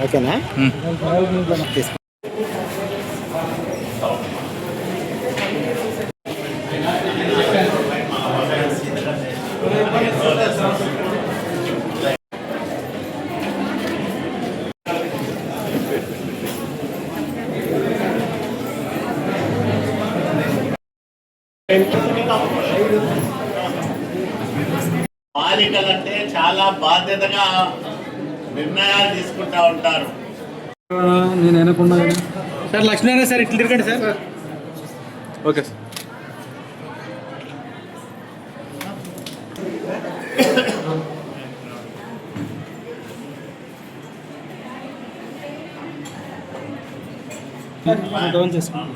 ఓకేనా? బాలికలంటే చాలా బాధ్యతగా నిర్ణయాలు తీసుకుంటా ఉంటారు. నేను అనుకున్నా సార్. లక్ష్మీనారాయణ సార్ ఇట్లా తిరగండి సార్. Okay sir. డౌన్ చేసుకోండి.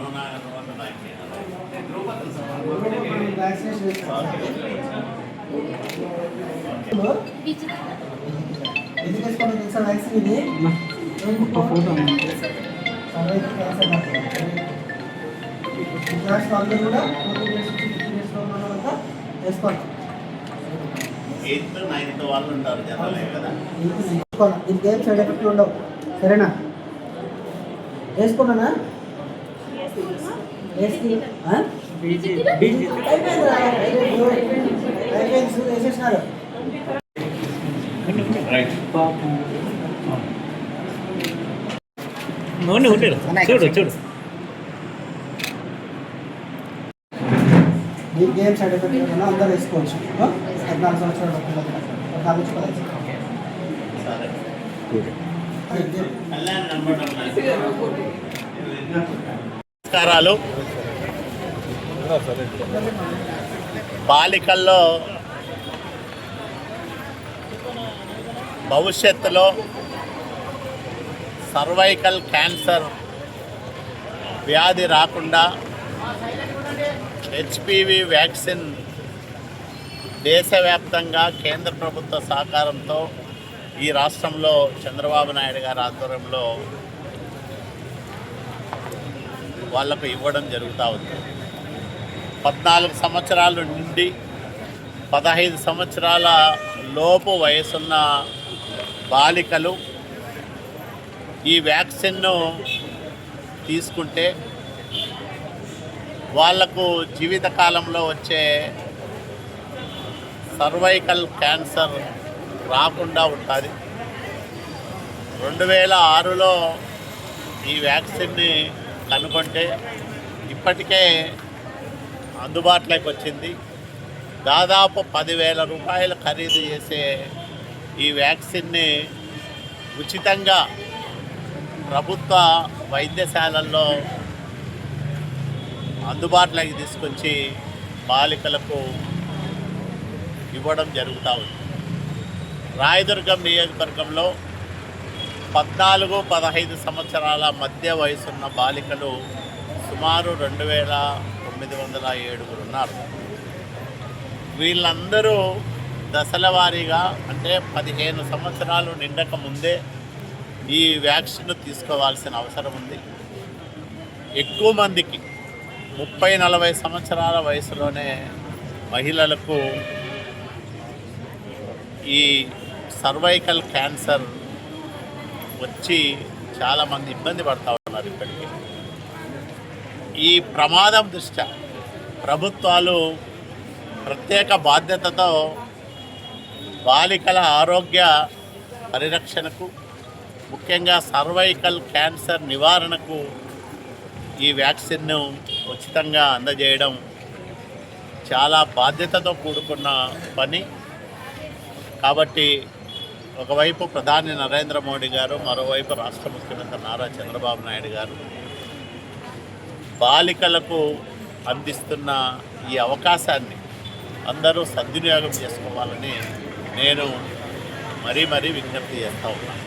వాళ్ళు ఉంటారు జనాలే కదా. దీనికి ఏం సైడ్ ఎఫెక్ట్ ఉండవు. సరేనా? వేసుకున్నానా? వేసేసినారు. చూడు చూడు. ఈ గేమ్ సైడ్ ఎఫెక్ట్ లేకుండా అందరూ వేసుకోవచ్చు. 14 సంవత్సరాలు నమస్కారాలు. బాలికల్లో భవిష్యత్తులో సర్వైకల్ క్యాన్సర్ వ్యాధి రాకుండా హెచ్పివి వ్యాక్సిన్ దేశవ్యాప్తంగా కేంద్ర ప్రభుత్వ సహకారంతో ఈ రాష్ట్రంలో చంద్రబాబు నాయుడు గారి ఆధ్వర్యంలో వాళ్లకు ఇవ్వడం జరుగుతూ ఉంది. 14 సంవత్సరాల నుండి 15 సంవత్సరాల లోపు వయసున్న బాలికలు ఈ వ్యాక్సిన్ను తీసుకుంటే వాళ్లకు జీవితకాలంలో వచ్చే సర్వైకల్ క్యాన్సర్ రాకుండా ఉంటుంది. 2006లో ఈ వ్యాక్సిన్ని కనుగొంటే ఇప్పటికే అందుబాటులోకి వచ్చింది. దాదాపు 10,000 రూపాయలు ఖరీదు చేసే ఈ వ్యాక్సిన్ని ఉచితంగా ప్రభుత్వ వైద్యశాలల్లో అందుబాటులోకి తీసుకొచ్చి బాలికలకు ఇవ్వడం జరుగుతూ ఉంది. రాయదుర్గం నియోజకవర్గంలో 14-15 సంవత్సరాల మధ్య వయసున్న బాలికలు సుమారు 2,907 ఉన్నారు. వీళ్ళందరూ దశల వారీగా అంటే 15 సంవత్సరాలు నిండక ముందే ఈ వ్యాక్సిన్ తీసుకోవాల్సిన అవసరం ఉంది. ఎక్కువ మందికి 30-40 సంవత్సరాల వయసులోనే మహిళలకు ఈ సర్వైకల్ క్యాన్సర్ వచ్చి చాలామంది ఇబ్బంది పడుతూ ఉన్నారు. ఇప్పటికీ ఈ ప్రమాదం దృష్ట్యా ప్రభుత్వాలు ప్రత్యేక బాధ్యతతో బాలికల ఆరోగ్య పరిరక్షణకు, ముఖ్యంగా సర్వైకల్ క్యాన్సర్ నివారణకు ఈ వ్యాక్సిన్ను ఉచితంగా అందజేయడం చాలా బాధ్యతతో కూడుకున్న పని. కాబట్టి ఒకవైపు ప్రధాని నరేంద్ర మోడీ గారు, మరోవైపు రాష్ట్ర ముఖ్యమంత్రి నారా చంద్రబాబు నాయుడు గారు బాలికలకు అందిస్తున్న ఈ అవకాశాన్ని అందరూ సద్వినియోగం చేసుకోవాలని నేను మరీ విజ్ఞప్తి చేస్తూ ఉన్నాను.